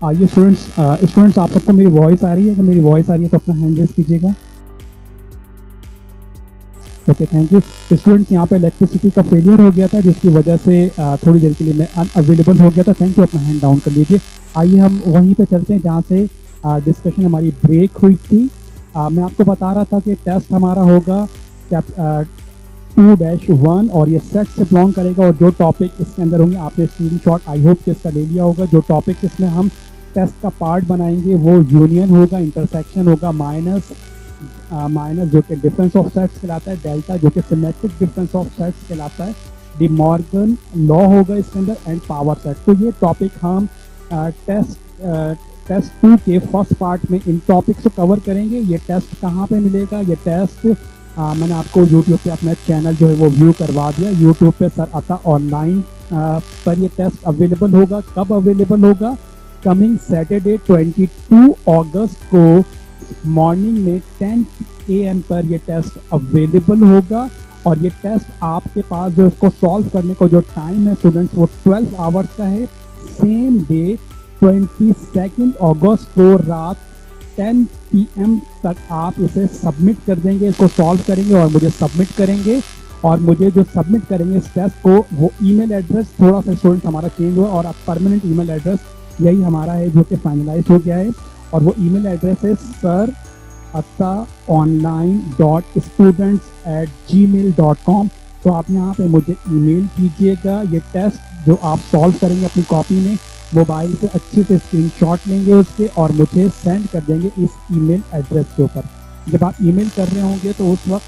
आइए students, students आप सबको मेरी वॉइस आ रही है? अगर मेरी वॉइस आ रही है तो अपना हैंड रेज कीजिएगा। Okay, thank you. स्टूडेंट्स, यहाँ पे इलेक्ट्रिसिटी का फेलियर हो गया था जिसकी वजह से थोड़ी देर के लिए मैं अनअवेलेबल हो गया था। थैंक यू, अपना हैंड डाउन कर लीजिए। आइए हम वहीं पे चलते हैं जहाँ से डिस्कशन हमारी ब्रेक हुई थी। मैं आपको बता रहा था कि टेस्ट हमारा होगा 2-1 और ये सेट से बिलोंग करेगा, और जो टॉपिक इसके अंदर होंगे आपने स्क्रीनशॉट आई होप कि इसका ले लिया होगा। जो टॉपिक इसमें हम टेस्ट का पार्ट बनाएंगे वो यूनियन होगा, इंटरसेक्शन होगा, माइनस जो कि डिफरेंस ऑफ सेट्स कहलाता है, डेल्टा जो कि सिमेट्रिक डिफरेंस ऑफ सेट्स कहलाता है, डी मॉर्गन लॉ होगा इसके अंदर, एंड पावर सेट। तो ये टॉपिक हम टेस्ट 2 के फर्स्ट पार्ट में इन टॉपिक्स को कवर करेंगे। ये टेस्ट कहाँ पे मिलेगा? ये टेस्ट मैंने आपको YouTube पे अपना चैनल जो है वो व्यू करवा दिया। YouTube पे सर अता ऑनलाइन पर ये टेस्ट अवेलेबल होगा। कब अवेलेबल होगा? कमिंग सैटरडे 22 अगस्त को मॉर्निंग में 10 AM पर ये टेस्ट अवेलेबल होगा। और ये टेस्ट आपके पास जो इसको सॉल्व करने को जो टाइम है स्टूडेंट्स वो 12 आवर्स का है। सेम डे 22 अगस्त को रात 10 PM तक आप इसे सबमिट कर देंगे, इसको सॉल्व करेंगे और मुझे सबमिट करेंगे। और मुझे जो सबमिट करेंगे इस टेस्ट को, वो ईमेल एड्रेस थोड़ा सा स्टूडेंट हमारा चेंज हुआ और अब परमानेंट ईमेल एड्रेस यही हमारा है जो कि फाइनलाइज हो गया है। और वो ईमेल एड्रेस है sir@online.students@gmail.com। तो आप यहाँ पे मुझे ईमेल कीजिएगा। ये टेस्ट जो आप सॉल्व करेंगे अपनी कॉपी में मोबाइल से अच्छे से स्क्रीनशॉट लेंगे उसके और मुझे सेंड कर देंगे इस ईमेल एड्रेस के ऊपर। जब आप ईमेल कर रहे होंगे तो उस वक्त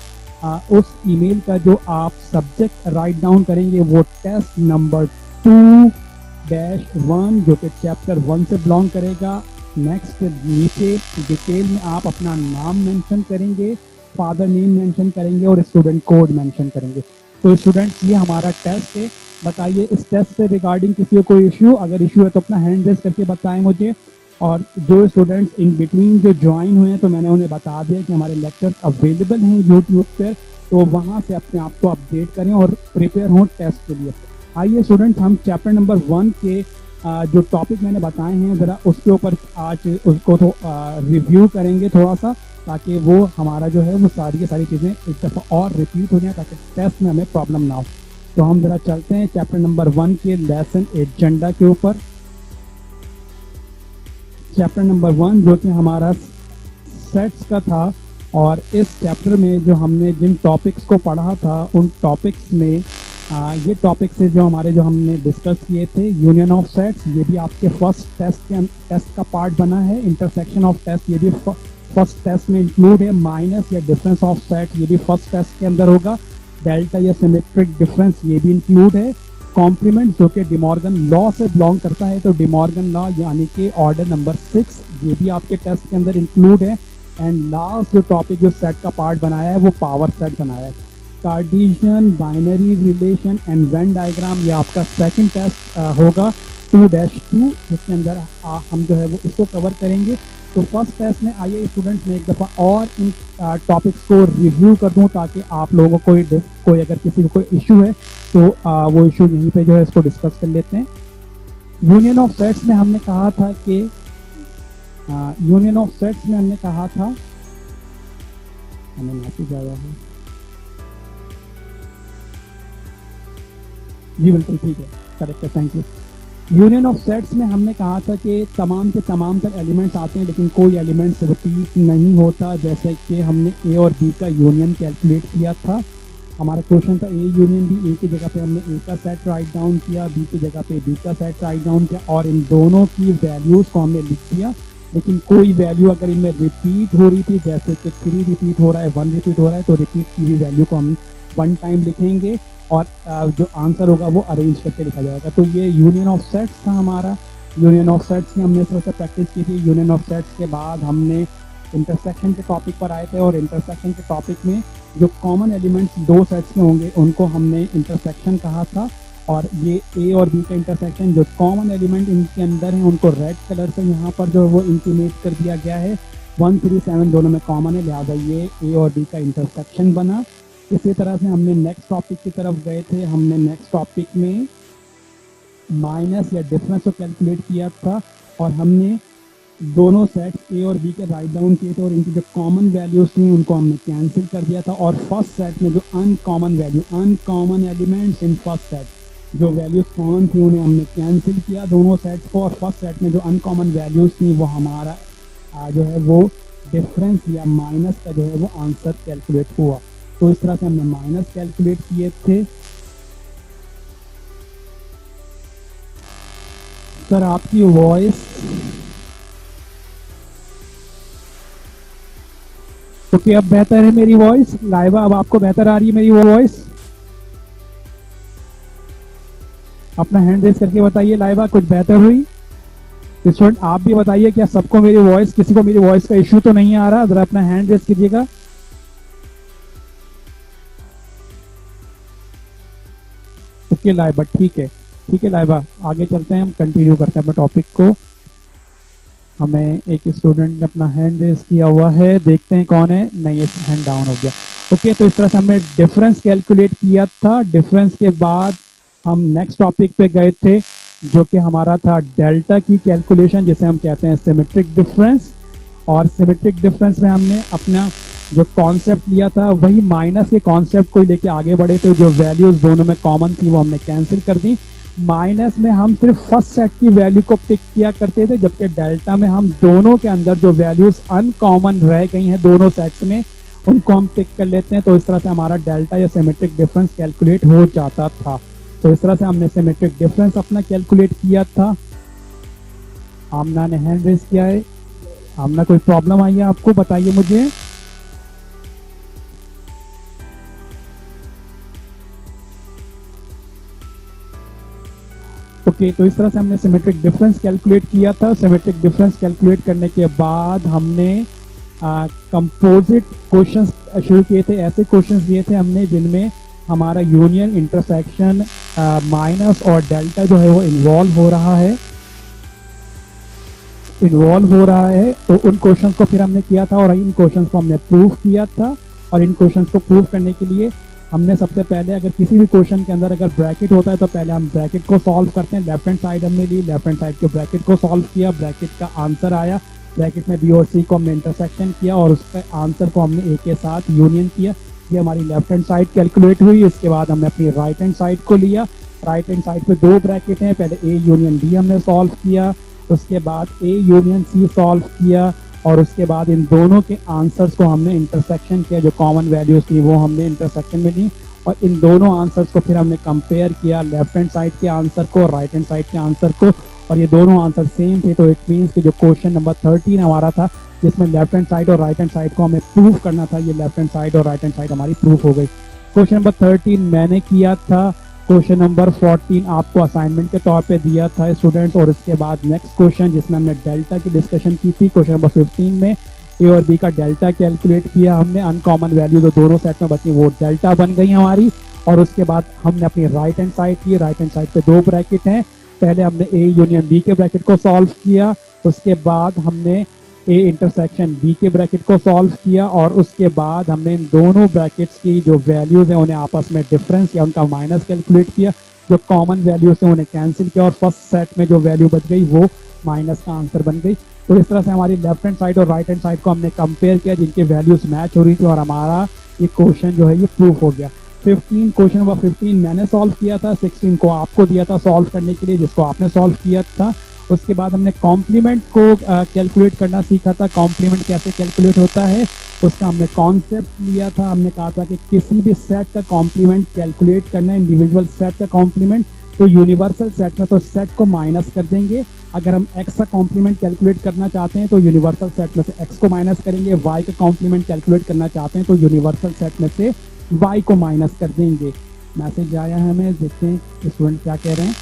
उस ईमेल का जो आप सब्जेक्ट राइट डाउन करेंगे वो टेस्ट नंबर 2-1 जो कि चैप्टर 1 से बिलोंग करेगा। नेक्स्ट नीचे डिटेल में आप अपना नाम मेंशन करेंगे, फादर नेम मेंशन करेंगे और स्टूडेंट कोड मेंशन करेंगे। तो स्टूडेंट्स, ये हमारा टेस्ट है। बताइए इस टेस्ट से रिगार्डिंग किसी को कोई इशू? अगर इशू है तो अपना हैंड रेज करके बताएं मुझे। और जो स्टूडेंट्स इन बिटवीन जो ज्वाइन हुए हैं तो मैंने उन्हें बता दिया कि हमारे लेक्चर्स अवेलेबल हैं यूट्यूब पर, तो वहाँ से अपने आप को अपडेट करें और प्रिपेयर हों टेस्ट के लिए। आइए स्टूडेंट्स, हम चैप्टर नंबर 1 के जो टॉपिक मैंने बताए हैं ज़रा उसके ऊपर आज उसको तो रिव्यू करेंगे थोड़ा सा, ताकि वो हमारा जो है वो सारी की सारी चीज़ें एक दफ़ा और रिपीट हो जाए ताकि टेस्ट में हमें प्रॉब्लम ना हो। तो हम ज़रा चलते हैं चैप्टर नंबर 1 के लेसन एजेंडा के ऊपर। चैप्टर नंबर 1 जो कि हमारा सेट्स का था, और इस चैप्टर में जो हमने जिन टॉपिक्स को पढ़ा था उन टॉपिक्स में ये टॉपिक्स से जो हमारे जो हमने डिस्कस किए थे, यूनियन ऑफ सेट्स ये भी आपके फर्स्ट टेस्ट का पार्ट बना है। इंटरसेक्शन ऑफ टेस्ट ये भी फर्स्ट टेस्ट में इंक्लूड है। माइनस या डिफरेंस ऑफ सेट ये भी फर्स्ट टेस्ट के अंदर होगा। डेल्टा या सिमेट्रिक डिफरेंस ये भी इंक्लूड है। कॉम्प्लीमेंट जो कि डिमॉर्गन लॉ से बिलोंग करता है, तो डिमॉर्गन लॉ यानी कि ऑर्डर नंबर 6 ये भी आपके टेस्ट के अंदर इंक्लूड है। एंड लास्ट जो टॉपिक जो सेट का पार्ट बनाया है वो पावर सेट बनाया है। Cartesian binary relation and Venn diagram ये आपका सेकंड टेस्ट होगा 2-2 जिसके अंदर हम जो है वो इसको कवर करेंगे। तो फर्स्ट टेस्ट में आइए स्टूडेंट्स में एक दफ़ा और इन टॉपिक्स को रिव्यू कर दूं ताकि आप लोगों को कोई अगर किसी को कोई इशू है तो वो इशू यहीं पे जो है इसको डिस्कस कर लेते हैं। यूनियन ऑफ सेट्स में हमने कहा था कि हमें मैसेज आया है जी, बिल्कुल ठीक है, करेक्ट है, thank you. Union of sets में हमने कहा था कि तमाम के तमाम तक एलिमेंट्स आते हैं लेकिन कोई एलिमेंट्स रिपीट नहीं होता। जैसे कि हमने ए और बी का यूनियन कैलकुलेट किया था। हमारा क्वेश्चन था ए यूनियन बी, ए की जगह पे हमने ए का सेट राइट डाउन किया, बी की जगह पे बी का सेट राइट डाउन किया और इन दोनों की वैल्यूज़ को हमने लिख दिया। लेकिन कोई वैल्यू अगर इनमें रिपीट हो रही थी, जैसे कि 3 रिपीट हो रहा है, 1 रिपीट हो रहा है, तो रिपीट की हुई वैल्यू को हम 1 टाइम लिखेंगे और जो आंसर होगा वो अरेंज करके लिखा जाएगा। तो ये यूनियन ऑफ सेट्स था हमारा। यूनियन ऑफ सेट्स की हमने थोड़ा सा प्रैक्टिस की थी। यूनियन ऑफ सेट्स के बाद हमने इंटरसेक्शन के टॉपिक पर आए थे और इंटरसेक्शन के टॉपिक में जो कॉमन एलिमेंट्स दो सेट्स के होंगे उनको हमने इंटरसेक्शन कहा था। और ये ए और बी का इंटरसेक्शन जो कॉमन एलिमेंट इनके अंदर हैं उनको रेड कलर से यहाँ पर जो वो इंटीमेट कर दिया गया है। 1, 3, 7 दोनों में कॉमन है, लिहाजा ये ए और बी का इंटरसेक्शन बना। इसी तरह से हमने नेक्स्ट टॉपिक की तरफ गए थे। हमने नेक्स्ट टॉपिक में माइनस या डिफरेंस को कैलकुलेट किया था। और हमने दोनों सेट्स ए और बी के राइट डाउन किए थे और इनकी जो कॉमन वैल्यूज थी उनको हमने कैंसिल कर दिया था। और फर्स्ट सेट में जो uncommon elements in first set, जो वैल्यूज कॉमन थी उन्हें हमने कैंसिल किया दोनों सेट्स को, और फर्स्ट सेट में जो अनकॉमन वैल्यूज थी वो हमारा जो है वो डिफरेंस या माइनस का जो है वो आंसर कैलकुलेट हुआ। तो इस तरह से हमने माइनस कैलकुलेट किए थे। सर आपकी वॉइस ओके, अब बेहतर है मेरी वॉइस लाइवा? अब आपको बेहतर आ रही है मेरी वो वॉइस? अपना हैंड रेस करके बताइए लाइवा, कुछ बेहतर हुई? स्टूडेंट आप भी बताइए, क्या सबको मेरी वॉइस, किसी को मेरी वॉइस का इश्यू तो नहीं आ रहा? जरा अपना हैंड रेस कीजिएगा। ओके लाइवा, ठीक है लाइवा, आगे चलते हैं, हम कंटिन्यू करते हैं अपने टॉपिक को। हमें एक स्टूडेंट ने अपना हैंड रेस किया हुआ है, देखते हैं कौन है। नहीं, हैंड डाउन हो गया। ओके, तो इस तरह से हमने डिफरेंस कैलकुलेट किया था। डिफरेंस के बाद हम नेक्स्ट टॉपिक पे गए थे जो कि हमारा था डेल्टा की कैलकुलेशन, जिसे हम कहते हैं सिमेट्रिक डिफरेंस। और सिमेट्रिक डिफरेंस में हमने अपना जो कॉन्सेप्ट लिया था वही माइनस के कॉन्सेप्ट को लेके आगे बढ़े थे। जो वैल्यूज दोनों में कॉमन थी वो हमने कैंसिल कर दी। माइनस में हम सिर्फ फर्स्ट सेट की वैल्यू को पिक किया करते थे, जबकि डेल्टा में हम दोनों के अंदर जो वैल्यूज अनकॉमन रह गई हैं दोनों सेट्स में उनको हम पिक कर लेते हैं। तो इस तरह से हमारा डेल्टा या सिमेट्रिक डिफरेंस कैलकुलेट हो जाता था। तो इस तरह से हमने सिमेट्रिक डिफरेंस अपना कैलकुलेट किया था। आमना ने हैंड रेस किया है। आमना, कोई प्रॉब्लम आई है आपको? बताइए मुझे। ओके, तो इस तरह से हमने सिमेट्रिक डिफरेंस कैलकुलेट किया था। सिमेट्रिक डिफरेंस कैलकुलेट करने के बाद हमने कंपोजिट क्वेश्चंस शुरू किए थे। ऐसे क्वेश्चंस दिए थे हमने जिनमें हमारा यूनियन, इंटरसेक्शन, माइनस और डेल्टा जो है वो इन्वॉल्व हो रहा है। तो उन क्वेश्चंस को फिर हमने किया था और इन क्वेश्चंस को हमने प्रूव किया था। और इन क्वेश्चंस को प्रूव करने के लिए हमने सबसे पहले, अगर किसी भी क्वेश्चन के अंदर अगर ब्रैकेट होता है तो पहले हम ब्रैकेट को सॉल्व करते हैं। लेफ्ट हैंड साइड हमने ली, लेफ्ट हैंड साइड के ब्रैकेट को सॉल्व किया, ब्रैकेट का आंसर आया, ब्रैकेट में बी और सी को हमने इंटरसेक्शन किया और उसके आंसर को हमने ए के साथ यूनियन किया। ये हमारी लेफ्ट हैंड साइड कैलकुलेट हुई। इसके बाद हमने अपनी राइट हैंड साइड को लिया। राइट हैंड साइड पे दो ब्रैकेट हैं, पहले ए यूनियन बी हमने सॉल्व किया, उसके बाद ए यूनियन सी सॉल्व किया और उसके बाद इन दोनों के आंसर्स को हमने इंटरसेक्शन किया। जो कॉमन वैल्यूज थी वो हमने इंटरसेक्शन में ली और इन दोनों आंसर्स को फिर हमने कंपेयर किया, लेफ्ट हैंड साइड के आंसर को, राइट हैंड साइड के आंसर को, और ये दोनों आंसर सेम थे। तो इट मीन्स कि जो क्वेश्चन नंबर 13 हमारा था जिसमें लेफ्ट हैंड साइड और राइट हैंड साइड को हमें प्रूव करना था, ये लेफ्ट हैंड साइड और राइट हैंड साइड हमारी प्रूफ हो गई। क्वेश्चन नंबर 13 मैंने किया था। क्वेश्चन नंबर 14 आपको असाइनमेंट के तौर पे दिया था स्टूडेंट्स। और इसके बाद नेक्स्ट क्वेश्चन जिसमें हमने डेल्टा की डिस्कशन की थी, क्वेश्चन नंबर 15 में ए और बी का डेल्टा कैलकुलेट किया हमने। अनकॉमन वैल्यू जो दोनों सेट में बची वो डेल्टा बन गई हमारी। और उसके बाद हमने अपनी राइट हैंड साइड की, राइट हैंड साइड पे दो ब्रैकेट हैं, पहले हमने ए यूनियन बी के ब्रैकेट को सॉल्व किया, उसके बाद हमने ए इंटरसेक्शन बी के ब्रैकेट को सॉल्व किया और उसके बाद हमने इन दोनों ब्रैकेट्स की जो वैल्यूज हैं उन्हें आपस में डिफरेंस या उनका माइनस कैलकुलेट किया। जो कॉमन वैल्यूज हैं उन्हें कैंसिल किया और फर्स्ट सेट में जो वैल्यू बच गई वो माइनस का आंसर बन गई। तो इस तरह से हमारी लेफ्ट हैंड साइड और राइट हैंड साइड को हमने कंपेयर किया जिनके वैल्यूज मैच हो रही थी और हमारा ये क्वेश्चन जो है ये प्रूफ हो गया। 15 क्वेश्चन नंबर 15 मैंने सॉल्व किया था, 16 को आपको दिया था सॉल्व करने के लिए जिसको आपने सॉल्व किया था। उसके बाद हमने कॉम्प्लीमेंट को कैलकुलेट करना सीखा था। कॉम्प्लीमेंट कैसे कैलकुलेट होता है उसका हमने कॉन्सेप्ट लिया था। हमने कहा था कि किसी भी सेट का कॉम्प्लीमेंट कैलकुलेट करना, इंडिविजुअल सेट का कॉम्प्लीमेंट, तो यूनिवर्सल सेट में तो सेट को माइनस कर देंगे। अगर हम एक्स का कॉम्प्लीमेंट कैलकुलेट करना चाहते हैं तो यूनिवर्सल सेट में से एक्स को माइनस करेंगे। वाई का कॉम्प्लीमेंट कैलकुलेट करना चाहते हैं तो यूनिवर्सल सेट में से वाई को माइनस कर देंगे। मैसेज आया है हमें, देखते हैं स्टूडेंट क्या कह रहे हैं।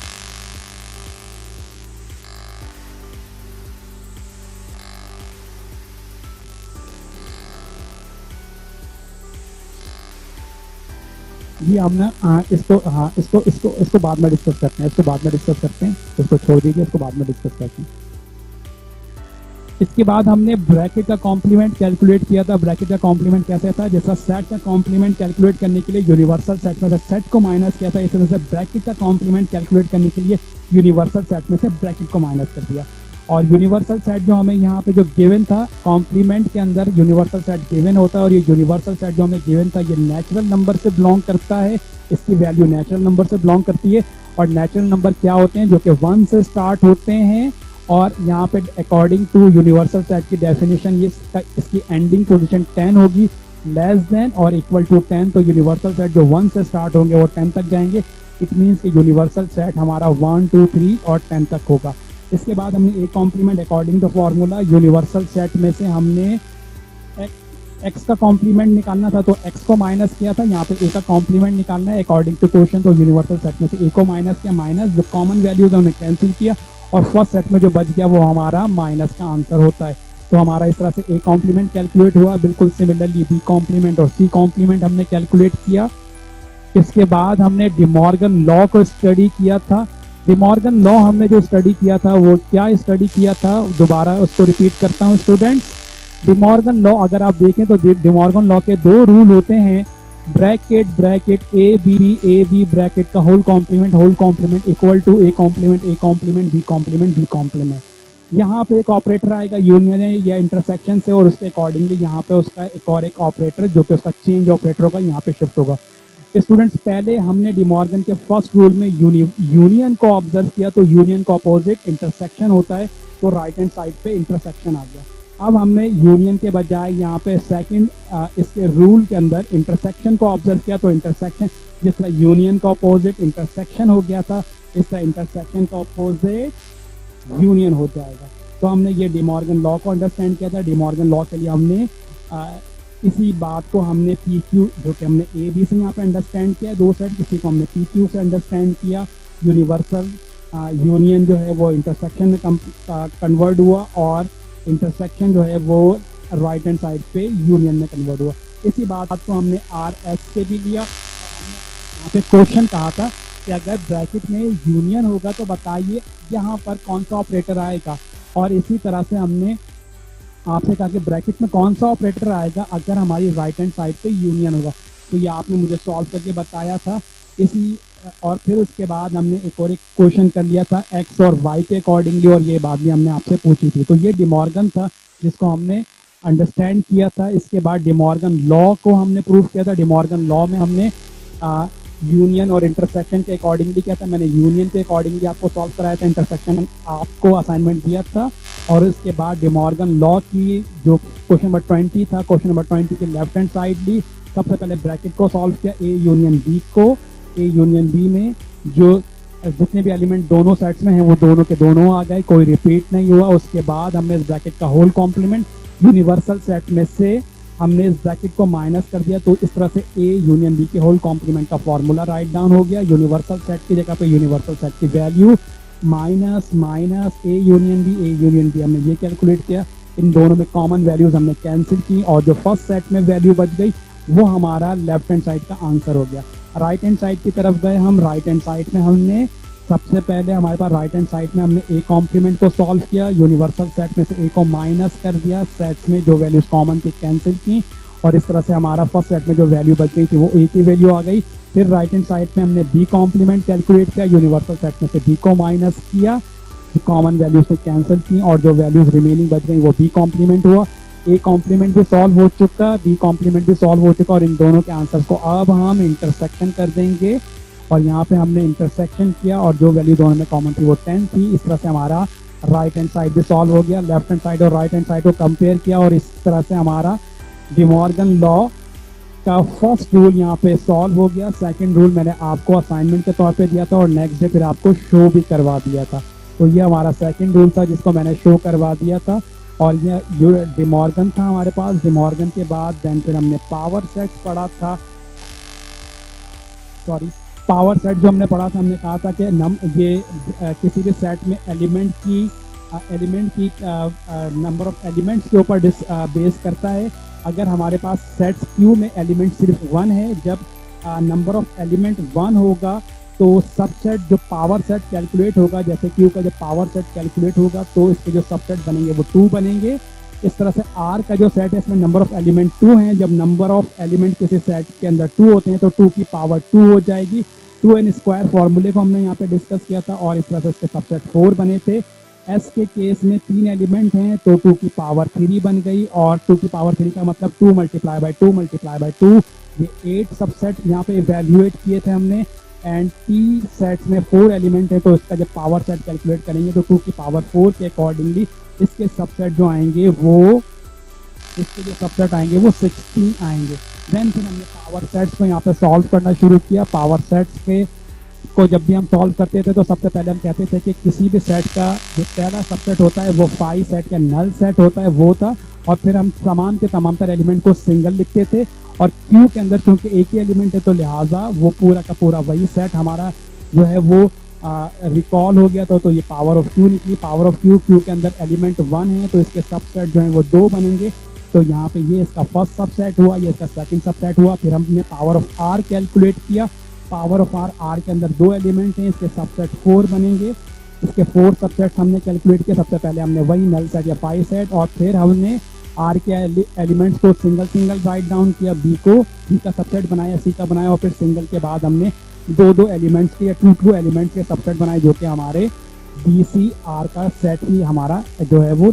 जी हमने इसको बाद में डिस्कस करते हैं, इसको छोड़ दीजिए, इसको बाद में डिस्कस करते हैं। इसके बाद हमने ब्रैकेट का कॉम्प्लीमेंट कैलकुलेट किया था। ब्रैकेट का कॉम्प्लीमेंट कैसे था? जैसा सेट का कॉम्प्लीमेंट कैलकुलेट करने के लिए यूनिवर्सल सेट में से सेट को माइनस किया था, इस तरह से ब्रैकेट का कॉम्प्लीमेंट कैलकुलेट करने के लिए यूनिवर्सल सेट में से ब्रैकेट को माइनस कर दिया। और यूनिवर्सल सेट जो हमें यहाँ पे जो गिवन था, कॉम्प्लीमेंट के अंदर यूनिवर्सल सेट गिवन होता है, और ये यूनिवर्सल सेट जो हमें गिवन था ये नेचुरल नंबर से बिलोंग करता है, इसकी वैल्यू नेचुरल नंबर से बिलोंग करती है। और नेचुरल नंबर क्या होते हैं, जो कि 1 से स्टार्ट होते हैं, और यहाँ पे अकॉर्डिंग टू यूनिवर्सल सेट की डेफिनेशन ये इसकी एंडिंग पोजीशन 10 होगी, लेस देन और इक्वल टू 10। तो यूनिवर्सल सेट जो 1 से स्टार्ट होंगे वो 10 तक जाएंगे। इट मीन्स कि यूनिवर्सल सेट हमारा 1, 2, 3 और 10 तक होगा। इसके बाद हमने A complement according to formula, universal set में से हमने एक्स का कॉम्प्लीमेंट निकालना था, तो एक्स को माइनस किया था, यहाँ पे ए का कॉम्प्लीमेंट निकालना है अकॉर्डिंग टू क्वेश्चन। तो यूनिवर्सल सेट में से ए को माइनस किया, माइनस जो कॉमन वैल्यूज हमने कैंसिल किया, और फर्स्ट सेट में जो बच गया वो हमारा माइनस का आंसर होता है। तो हमारा इस तरह से ए कॉम्प्लीमेंट कैलकुलेट हुआ। बिल्कुल सिमिलरली बी कॉम्प्लीमेंट और सी कॉम्प्लीमेंट हमने कैलकुलेट किया। इसके बाद हमने डिमॉर्गन लॉ को स्टडी किया था। डिमॉर्गन लॉ हमने जो स्टडी किया था वो क्या स्टडी किया था, दोबारा उसको रिपीट करता हूँ स्टूडेंट्स। डिमॉर्गन लॉ अगर आप देखें तो डिमॉर्गन लॉ के 2 रूल होते हैं, bracket bracket A B bracket का whole complement equal to A complement B complement B complement. यहाँ पे एक ऑपरेटर आएगा यूनियन या इंटरसेक्शन से, और उसके अकॉर्डिंगली यहाँ पे उसका एक और एक ऑपरेटर जो कि उसका चेंज ऑपरेटर होगा यहाँ पे शिफ्ट होगा। स्टूडेंट्स पहले हमने डिमॉर्गन के फर्स्ट रूल में यूनियन को ऑब्जर्व किया, तो यूनियन का अपोजिट इंटरसेक्शन होता है, तो राइट हैंड साइड पे इंटरसेक्शन आ गया। अब हमने यूनियन के बजाय यहाँ पे सेकंड इसके रूल के अंदर इंटरसेक्शन को ऑब्जर्व किया, तो इंटरसेक्शन जिस तरह यूनियन का अपोजिट इंटरसेक्शन हो गया था, इस तरह इंटरसेक्शन का अपोजिट यूनियन हो जाएगा। तो हमने ये डिमॉर्गन लॉ को अंडरस्टैंड किया था। डिमॉर्गन लॉ के लिए हमने इसी बात को हमने पी क्यू, जो कि हमने ए बी से यहाँ पे अंडरस्टैंड किया, 2 सेट, किसी को हमने पी क्यू से अंडरस्टैंड किया। यूनिवर्सल यूनियन जो है वो इंटरसेक्शन में कन्वर्ट हुआ, और इंटरसेक्शन जो है वो राइट हैंड साइड पे यूनियन में कन्वर्ट हुआ। इसी बात को हमने आर एस से भी लिया। यहाँ पे क्वेश्चन कहा था कि अगर ब्रैकेट में यूनियन होगा तो बताइए यहाँ पर कौन सा ऑपरेटर आएगा, और इसी तरह से हमने आपसे कहा कि ब्रैकेट में कौन सा ऑपरेटर आएगा अगर हमारी राइट हैंड साइड पे यूनियन होगा। तो ये आपने मुझे सॉल्व करके बताया था। इसी और फिर उसके बाद हमने एक और एक क्वेश्चन कर लिया था एक्स और वाई के अकॉर्डिंगली, और ये बात भी हमने आपसे पूछी थी। तो ये डिमॉर्गन था जिसको हमने अंडरस्टैंड किया था। इसके बाद डिमॉर्गन लॉ को हमने प्रूव किया था। डिमॉर्गन लॉ में हमने यूनियन और इंटरसेक्शन के अकॉर्डिंगली किया था। मैंने यूनियन के अकॉर्डिंगली आपको सॉल्व कराया था, इंटरसेक्शन आपको असाइनमेंट दिया था। और उसके बाद डिमॉर्गन लॉ की जो क्वेश्चन नंबर 20 था, क्वेश्चन नंबर 20 के लेफ्ट हैंड साइड ली, सबसे पहले ब्रैकेट को सॉल्व किया, ए यूनियन बी को। ए यूनियन बी में जो जितने भी एलिमेंट दोनों सेट्स में हैं वो दोनों के दोनों आ गए, कोई रिपीट नहीं हुआ। उसके बाद हमने इस ब्रैकेट का होल कॉम्प्लीमेंट यूनिवर्सल सेट में से हमने इस ब्रैकेट को माइनस कर दिया, तो इस तरह से ए यूनियन बी के होल कॉम्प्लीमेंट का फॉर्मूला राइट डाउन हो गया। यूनिवर्सल सेट की जगह पे यूनिवर्सल सेट की value minus minus A union B हमने ये कैलकुलेट किया। इन दोनों में कॉमन वैल्यूज हमने कैंसिल की, और जो फर्स्ट सेट में वैल्यू बच गई वो हमारा लेफ्ट हैंड साइड का आंसर हो गया। राइट हैंड साइड की तरफ गए हम। राइट हैंड साइड में हमने सबसे पहले हमारे पास राइट हैंड साइड में हमने ए कॉम्प्लीमेंट को सॉल्व किया, यूनिवर्सल सेट में से ए को माइनस कर दिया, सेट में जो वैल्यूज कॉमन थी कैंसिल की, और इस तरह से हमारा फर्स्ट सेट में जो वैल्यू बच गई थी वो ए की वैल्यू आ गई। फिर राइट हैंड साइड में हमने बी कॉम्प्लीमेंट कैलकुलेट किया, यूनिवर्सल सेट में से बी को माइनस किया, कॉमन वैल्यूज से कैंसिल की, और जो वैल्यूज रिमेनिंग बच गई वो बी कॉम्प्लीमेंट हुआ। ए कॉम्प्लीमेंट भी सॉल्व हो चुका, बी कॉम्प्लीमेंट भी सॉल्व हो चुका, और इन दोनों के आंसर को अब हम इंटरसेक्शन कर देंगे। और यहाँ पे हमने इंटरसेक्शन किया, और जो वैल्यू दोनों में कॉमन थी वो 10 थी। इस तरह से हमारा राइट हैंड साइड भी सॉल्व हो गया। लेफ्ट हैंड साइड और राइट हैंड साइड को कंपेयर किया, और इस तरह से हमारा डिमॉर्गन लॉ का फर्स्ट रूल यहाँ पे सॉल्व हो गया। सेकंड रूल मैंने आपको असाइनमेंट के तौर पे दिया था, और नेक्स्ट डे फिर आपको शो भी करवा दिया था। तो ये हमारा सेकंड रूल था जिसको मैंने शो करवा दिया था, और ये जो डिमॉर्गन था हमारे पास। डिमॉर्गन के बाद देन फिर हमने पावर सेट्स पढ़ा था, पावर सेट जो हमने पढ़ा था, हमने कहा था कि ये किसी भी सेट में एलिमेंट की नंबर ऑफ एलिमेंट्स के ऊपर बेस करता है। अगर हमारे पास सेट्स क्यू में एलिमेंट सिर्फ 1 है, जब नंबर ऑफ एलिमेंट 1 होगा तो सबसेट जो पावर सेट कैलकुलेट होगा, जैसे क्यू का जब पावर सेट कैलकुलेट होगा तो इसके जो सबसेट बनेंगे वो 2 बनेंगे। इस तरह से आर का जो सेट है इसमें नंबर ऑफ एलिमेंट 2 हैं, जब नंबर ऑफ एलिमेंट किसी सेट के अंदर 2 होते हैं तो 2 की पावर 2 हो जाएगी। 2n स्क्वायर फॉर्मूले को हमने यहाँ पे डिस्कस किया था, और इस तरह से इसके सबसेट 4 बने थे। एस के केस में 3 एलिमेंट हैं तो 2 की पावर 3 बन गई, और 2 की पावर 3 का मतलब 2 मल्टीप्लाई बाई 2 मल्टीप्लाई बाई 2, ये 8 सबसेट यहाँ पे इवेल्युएट किए थे हमने। एंड टी सेट्स में 4 एलिमेंट है तो इसका जब पावर सेट कैलकुलेट करेंगे तो 2 की पावर 4 के अकॉर्डिंगली इसके सबसेट जो आएंगे वो 16 आएंगे। देन फिर हमने पावर सेट्स को यहाँ पे सॉल्व करना शुरू किया। पावर सेट्स के को जब भी हम सॉल्व करते थे तो सबसे पहले हम कहते थे कि किसी भी सेट का जो पहला सबसेट होता है वो 5 सेट का नल सेट होता है वो था, और फिर हम तमाम के तमाम तर एलिमेंट को सिंगल लिखते थे, और क्यू के अंदर चूंकि एक ही एलिमेंट है तो लिहाजा वो पूरा का पूरा वही सेट हमारा जो है वो रिकॉल हो गया। तो ये पावर ऑफ क्यू निकली। पावर ऑफ क्यू, क्यू के अंदर एलिमेंट 1 है तो इसके सबसेट जो है वो 2 बनेंगे। तो यहाँ पे ये इसका फर्स्ट सबसेट हुआ, ये इसका सेकंड सबसेट हुआ। फिर हमने पावर ऑफ आर कैलकुलेट किया। पावर ऑफ आर के अंदर 2 एलिमेंट हैं, इसके सबसेट 4 बनेंगे। इसके 4 सबसेट हमने कैलकुलेट किया। सबसे पहले हमने वही नल सेट या पाई सेट, और फिर हमने आर के एलिमेंट्स को सिंगल सिंगल राइट डाउन किया। बी को बी का सबसेट बनाया, सी का बनाया, और फिर सिंगल के बाद हमने 2 एलिमेंट्स के या 2 एलिमेंट्स के सबसेट बनाए जो कि हमारे बी सी आर का सेट ही हमारा जो है वो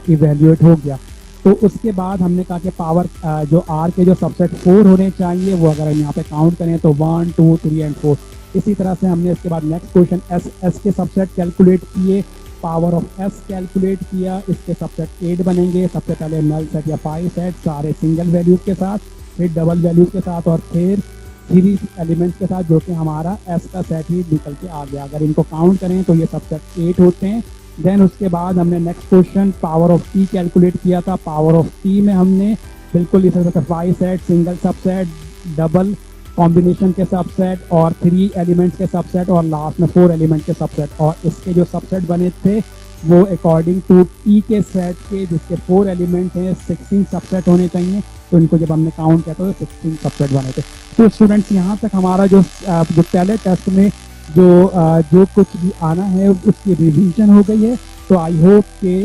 इवेल्युएट हो गया। तो उसके बाद हमने कहा कि पावर जो आर के जो सबसेट 4 होने चाहिए वो अगर हम यहाँ पे काउंट करें तो 1 2 3 एंड 4। इसी तरह से हमने इसके बाद नेक्स्ट क्वेश्चन एस के सबसेट कैलकुलेट किए। पावर ऑफ एस कैलकुलेट किया, इसके सबसेट 8 बनेंगे। सबसे पहले नल सेट या पाई सेट सारे सिंगल वैल्यूज के साथ, फिर डबल वैल्यूज के साथ, और फिर 3 एलिमेंट्स के साथ जो कि हमारा एस का सेट ही निकल के आ गया। अगर इनको काउंट करें तो ये सबसेट 8 होते हैं। देन उसके बाद हमने next question power of T calculate किया था। पावर ऑफ टी में हमने बिल्कुल इस तरह से 5 set, single subset, double combination के सबसेट, और 3 एलिमेंट्स के सबसेट, और लास्ट में 4 एलिमेंट के सबसेट। और इसके जो सबसेट बने थे वो अकॉर्डिंग टू टी के सेट के जिसके 4 एलिमेंट हैं 16 सबसेट होने चाहिए। तो इनको जब हमने काउंट किया तो 16 सबसेट बने थे। तो स्टूडेंट्स यहाँ तक हमारा जो पहले टेस्ट में जो कुछ भी आना है उसकी रिवीजन हो गई है। तो आई होप के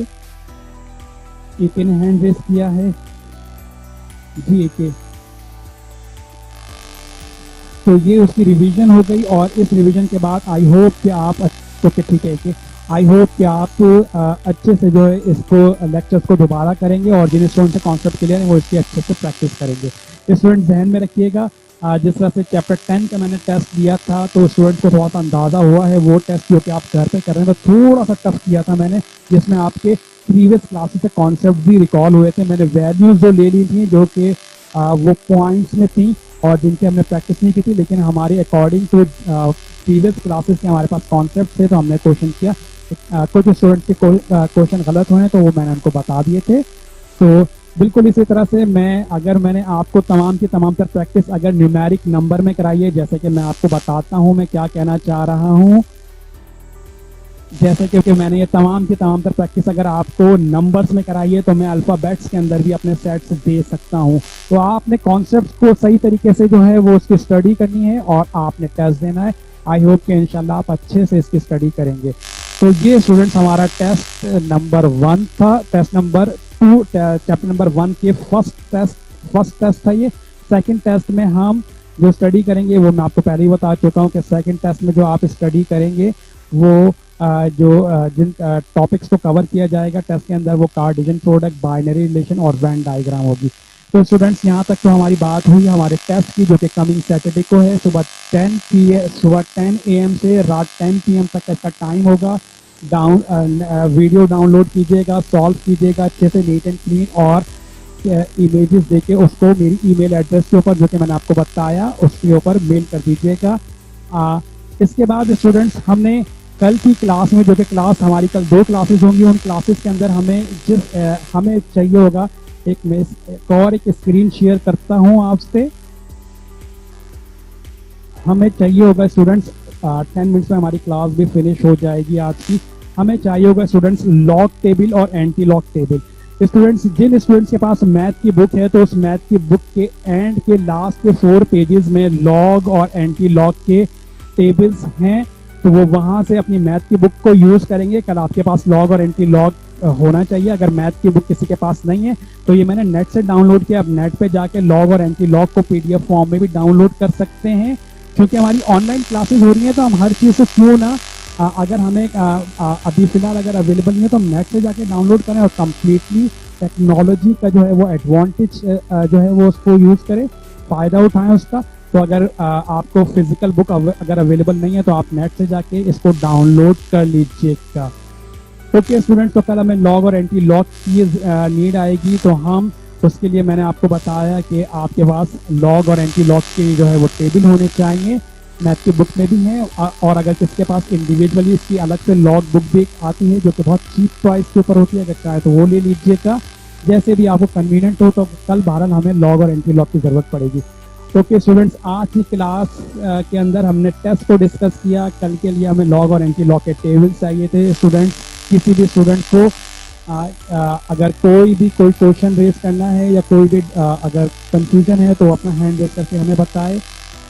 एक ने हैंड रेस किया है जी, एक। तो ये उसकी रिवीजन हो गई, और इस रिवीजन के बाद आई होप कि आप ठीक है कि आई होप कि आप अच्छे से जो है इसको लेक्चर्स को दोबारा करेंगे, और जिन स्टूडेंट से कॉन्सेप्ट क्लियर है वो इसकी अच्छे से प्रैक्टिस करेंगे। स्टूडेंट ध्यान में रखिएगा, जिस तरह से चैप्टर 10 का मैंने टेस्ट दिया था तो स्टूडेंट्स को थोड़ा सा अंदाजा हुआ है। वो टेस्ट जो कि आप घर पे कर रहे हैं तो थोड़ा सा टफ किया था मैंने, जिसमें आपके प्रीवियस क्लासेस से कॉन्सेप्ट भी रिकॉल हुए थे। मैंने वैल्यूज जो ले ली थी जो कि वो पॉइंट्स में थी और जिनकी हमने प्रैक्टिस नहीं की थी, लेकिन हमारे अकॉर्डिंग टू प्रीवियस क्लासेस के हमारे पास कॉन्सेप्ट थे तो हमने क्वेश्चन किया। कुछ स्टूडेंट्स के क्वेश्चन गलत हुए तो वो मैंने उनको बता दिए थे। तो बिल्कुल इसी तरह से मैंने आपको तमाम की तमाम तर प्रैक्टिस अगर न्यूमेरिक नंबर में कराई है, जैसे कि मैं आपको बताता हूं मैं क्या कहना चाह रहा हूं, जैसे कि मैंने ये तमाम की तमाम तर प्रैक्टिस अगर आपको नंबर्स में कराई है तो मैं अल्फाबेट्स के अंदर भी अपने सेट्स दे सकता हूं। तो आपने कॉन्सेप्ट्स को सही तरीके से जो है वो उसकी स्टडी करनी है और आपने टेस्ट देना है। आई होप कि इंशाल्लाह आप अच्छे से इसकी स्टडी करेंगे। तो ये स्टूडेंट्स हमारा टेस्ट नंबर 1 था। टेस्ट नंबर 2 चैप्टर नंबर 1 के फर्स्ट टेस्ट था ये। सेकंड टेस्ट में हम जो स्टडी करेंगे वो मैं आपको पहले ही बता चुका हूँ कि सेकंड टेस्ट में जो आप स्टडी करेंगे वो जिन टॉपिक्स को कवर किया जाएगा टेस्ट के अंदर वो कार्टेशियन प्रोडक्ट, बाइनरी रिलेशन और वेन डायग्राम होगी। तो स्टूडेंट्स यहाँ तक तो हमारी बात हुई हमारे टेस्ट की, जो कि कमिंग सैटरडे को है। सुबह 10 AM से रात 10 PM तक इसका टाइम होगा। वीडियो डाउनलोड कीजिएगा, सॉल्व कीजिएगा अच्छे से नीट एंड क्लीन, और इमेजेस देके उसको मेरी ईमेल एड्रेस के ऊपर जो कि मैंने आपको बताया उसके ऊपर मेल कर दीजिएगा। इसके बाद स्टूडेंट्स हमने कल की क्लास में जो कि क्लास हमारी कल 2 क्लासेस होंगी, उन क्लासेस के अंदर हमें चाहिए होगा एक स्क्रीन शेयर करता हूं आपसे। हमें चाहिए होगा स्टूडेंट्स 10 मिनट्स में हमारी क्लास भी फिनिश हो जाएगी आज की। हमें चाहिए होगा स्टूडेंट्स लॉग टेबल और एंटी लॉग टेबल। स्टूडेंट्स जिन स्टूडेंट्स के पास मैथ की बुक है तो उस मैथ की बुक के एंड के लास्ट के 4 पेजेस में लॉग और एंटी लॉग के टेबल्स हैं, तो वो वहां से अपनी मैथ की बुक को यूज करेंगे। कल आपके पास लॉग और एंटी लॉग होना चाहिए। अगर मैथ की बुक किसी के पास नहीं है तो ये मैंने नेट से डाउनलोड किया। अब नेट पे जाके लॉग और एंटी लॉग को PDF फॉर्म में भी डाउनलोड कर सकते हैं। क्योंकि हमारी ऑनलाइन क्लासेस हो रही हैं तो हम हर चीज़ से क्यों ना अगर हमें अभी फिलहाल अगर अवेलेबल नहीं है तो हम नेट से जाके डाउनलोड करें और कम्प्लीटली टेक्नोलॉजी का जो है वो एडवांटेज जो है वो उसको यूज़ करें, फ़ायदा उठाएं उसका। तो अगर आपको फिजिकल बुक अगर अवेलेबल नहीं है तो आप नेट से जाके इसको डाउनलोड कर लीजिएगा। ओके स्टूडेंट्स, तो कल हमें लॉग और एंटी लॉग की नीड आएगी, तो हम उसके लिए मैंने आपको बताया कि आपके पास लॉग और एंटी लॉग के जो है वो टेबल होने चाहिए, मैथ की बुक में भी है, और अगर किसके पास इंडिविजुअली इसकी अलग से लॉग बुक भी आती है जो कि बहुत चीप प्राइस के ऊपर होती है, अगर चाहे तो वो ले लीजिएगा। जैसे भी आपको कन्वीनियंट हो, तो कल बहरहाल हमें लॉग और एंटी लॉग की ज़रूरत पड़ेगी। ओके स्टूडेंट्स, आज की क्लास के अंदर हमने टेस्ट को डिस्कस किया। कल के लिए हमें लॉग और एंटी लॉग के टेबल्स चाहिए थे। स्टूडेंट्स, किसी भी स्टूडेंट को अगर कोई क्वेश्चन रेज करना है या कोई भी अगर कंफ्यूजन है तो अपना हैंड रेज करके हमें बताए।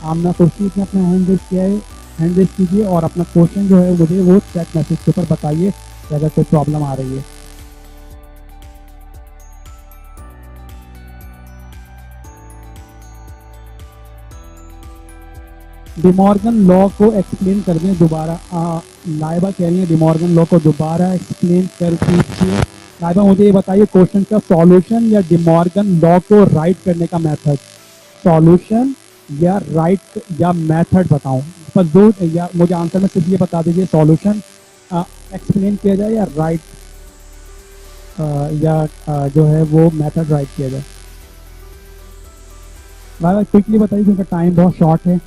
आमना खुर्शीद ने अपना हैंड रेज किया है, हैंड रेज कीजिए और अपना क्वेश्चन जो है मुझे वो चैट मैसेज के ऊपर बताइए कि अगर कोई प्रॉब्लम आ रही है। डिमॉर्गन लॉ को एक्सप्लेन कर दें दोबारा। लाइबा कह रही है डिमॉर्गन लॉ को दोबारा एक्सप्लेन कर दीजिए। लाइबा, मुझे ये बताइए क्वेश्चन का सॉल्यूशन या डिमॉर्गन लॉ को राइट करने का मेथड। सॉल्यूशन या राइट या मेथड बताऊं, बस दो, या मुझे आंसर में सिर्फ ये बता दीजिए सॉल्यूशन एक्सप्लेन किया जाए या राइट या जो है वो मेथड राइट किया जाए। लाइबा क्विकली बताइए क्योंकि टाइम बहुत शॉर्ट है।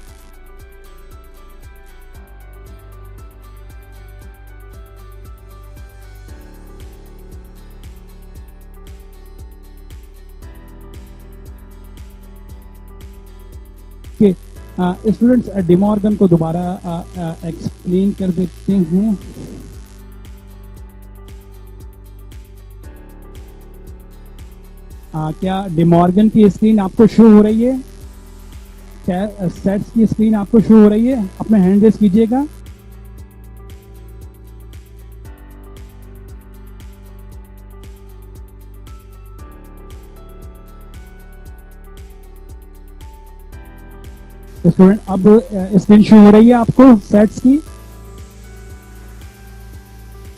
कि स्टूडेंट्स डिमॉर्गन को दोबारा एक्सप्लेन कर देते हैं। क्या डिमॉर्गन की स्क्रीन आपको शो हो रही है? क्या सेट्स की स्क्रीन आपको शो हो रही है? अपना हैंड रेज कीजिएगा। स्टूडेंट, अब स्क्रीन शो हो रही है आपको सेट्स की?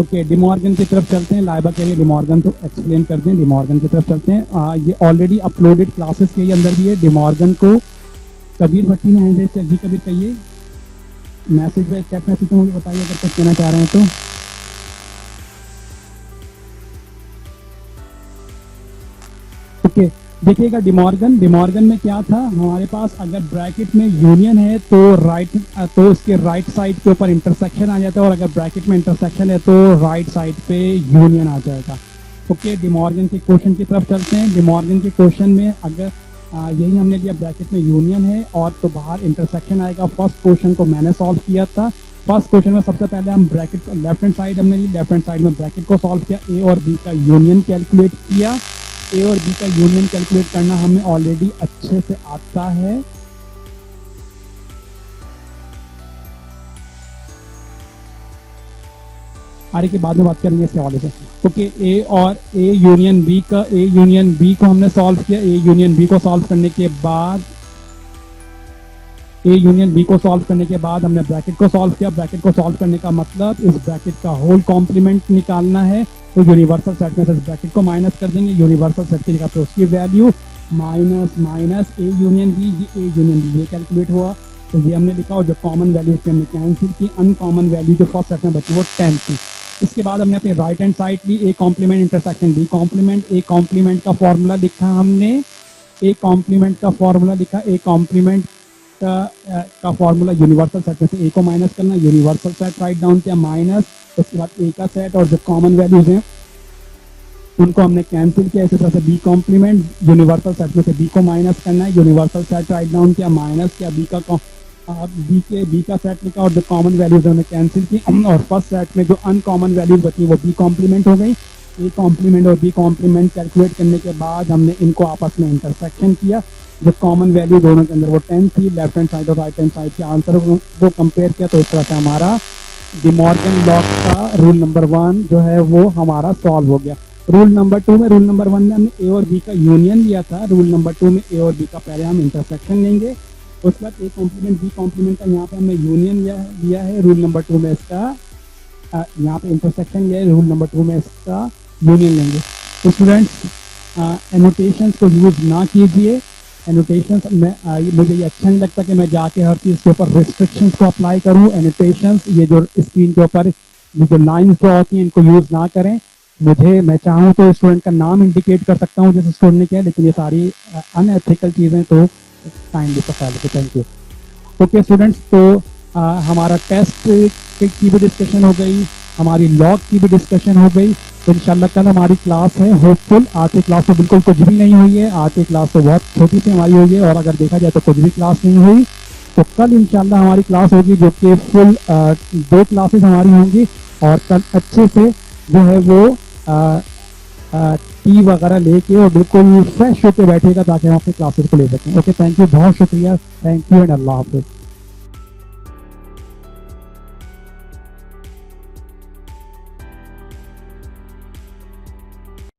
ओके, डिमॉर्गन की तरफ चलते हैं। लाइबा कह रही है डिमॉर्गन तो एक्सप्लेन कर दें, डिमॉर्गन की तरफ चलते हैं। ये ऑलरेडी अपलोडेड क्लासेस के अंदर भी है। डिमॉर्गन को कबीर भट्टी ने हैंड रेज कर दी। कबीर कहिए, मैसेज में चैट मैसेज में मुझे बताइए अगर कुछ कहना चाह रहे हैं तो। ओके, देखिएगा डिमॉर्गन में क्या था हमारे पास, अगर ब्रैकेट में यूनियन है तो तो उसके राइट साइड के ऊपर इंटरसेक्शन आ जाता है, और अगर ब्रैकेट में इंटरसेक्शन है तो राइट साइड पे यूनियन आ जाएगा। ओके, डिमॉर्गन के क्वेश्चन की तरफ चलते हैं। डिमॉर्गन के क्वेश्चन में अगर यही हमने लिया, ब्रैकेट में यूनियन है और तो बाहर इंटरसेक्शन आएगा। फर्स्ट क्वेश्चन को मैंने सॉल्व किया था। फर्स्ट क्वेश्चन में सबसे पहले हम ब्रैकेट लेफ्ट हैंड साइड हमने ली, लेफ्ट हैंड साइड में ब्रैकेट को सॉल्व किया, ए और बी का यूनियन कैलकुलेट किया। ए और बी का यूनियन कैलकुलेट करना हमें ऑलरेडी अच्छे से आता है। आगे के बाद में बात करेंगे इसके हवाले से। ओके, ए यूनियन बी को हमने सॉल्व किया। ए यूनियन बी को सॉल्व करने के बाद हमने ब्रैकेट को सॉल्व किया। ब्रैकेट को सॉल्व करने का मतलब इस ब्रैकेट का होल कॉम्प्लीमेंट निकालना है, तो यूनिवर्सल सेट में से ब्रैकेट को माइनस कर देंगे। यूनिवर्सल सेट की जगह पे उसकी value minus A union B, ये कैलकुलेट हुआ। तो ये हमने लिखा और जो कॉमन वैल्यू उसकी हमने कैंसिल की। अनकॉमन वैल्यू जो फर्स्ट सेट में बची वो 10 थी। इसके बाद हमने अपनी राइट हैंड साइड ली, A complement intersection B complement. A complement का फॉर्मूला लिखा हमने, ए कॉम्प्लीमेंट का फॉर्मूला यूनिवर्सल सेट में से ए को माइनस करना, यूनिवर्सल सेट राइट डाउन किया माइनस, उसके बाद ए का सेट और जो कॉमन वैल्यूज हैं उनको हमने कैंसिल किया। इसी तरह से बी कॉम्प्लीमेंट, यूनिवर्सल सेट में से बी को माइनस करना है, यूनिवर्सल सेट राइट डाउन किया माइनस किया, बी का सेट लिखा और जो कॉमन वैल्यूज हमने कैंसिल की, और फर्स्ट सेट में जो अनकॉमन वैल्यूज बची वो बी कॉम्प्लीमेंट हो गई। ए कॉम्प्लीमेंट और बी कॉम्प्लीमेंट कैलकुलेट करने के बाद हमने इनको आपस में इंटरसेक्शन किया। जो कॉमन वैल्यू दोनों के अंदर वो 10 थी। लेफ्ट हैंड साइड और राइट हैंड साइड के आंसर वो कंपेयर किया, तो इस तरह से हमारा डिमॉर्गन लॉ का रूल नंबर 1 जो है वो हमारा सॉल्व हो गया। रूल नंबर 2 में, रूल नंबर 1 में हमने ए और बी का यूनियन लिया था। रूल नंबर 2 में ए और बी का पहले हम इंटरसेक्शन लेंगे, उसके बाद ए कॉम्प्लीमेंट बी कॉम्प्लीमेंट का यहाँ पे हमने यूनियन लिया है। रूल नंबर 2 में इसका यहाँ पे इंटरसेक्शन ये रूल नंबर 2 में इसका यूनियन लेंगे। तो स्टूडेंट्स एनोटेशंस को यूज ना कीजिए। एनोटेशंस में मुझे ये अच्छा नहीं लगता कि मैं जाके हर चीज़ के ऊपर रिस्ट्रिक्शंस को अप्लाई करूँ। एनोटेशंस ये जो स्क्रीन के ऊपर ये जो लाइन्स ड्रॉ होती हैं इनको यूज ना करें। मैं चाहूँ तो स्टूडेंट का नाम इंडिकेट कर सकता हूँ जैसे स्टूडेंट ने किया, लेकिन ये सारी अनएथिकल चीज़ें तो काइंडली पता लगे। Thank you. ओके स्टूडेंट्स, तो हमारा टेस्ट की भी डिस्कशन हो गई, हमारी लॉग की भी डिस्कशन हो गई। तो इंशाल्लाह कल हमारी क्लास है होपफुल। आज की क्लास तो बिल्कुल कुछ भी नहीं हुई है, आज की क्लास तो बहुत छोटी सी हमारी हुई है, और अगर देखा जाए तो कुछ भी क्लास नहीं हुई। तो कल इंशाल्लाह हमारी क्लास होगी जो कि फुल 2 क्लासेस हमारी होंगी, और कल अच्छे से जो है वो टी वगैरह लेके और बिल्कुल फ्रेश होकर बैठेगा ताकि हम अपने क्लासेस को ले सकें। ओके, थैंक यू, बहुत शुक्रिया, थैंक यू एंड अल्लाह हाफिज़।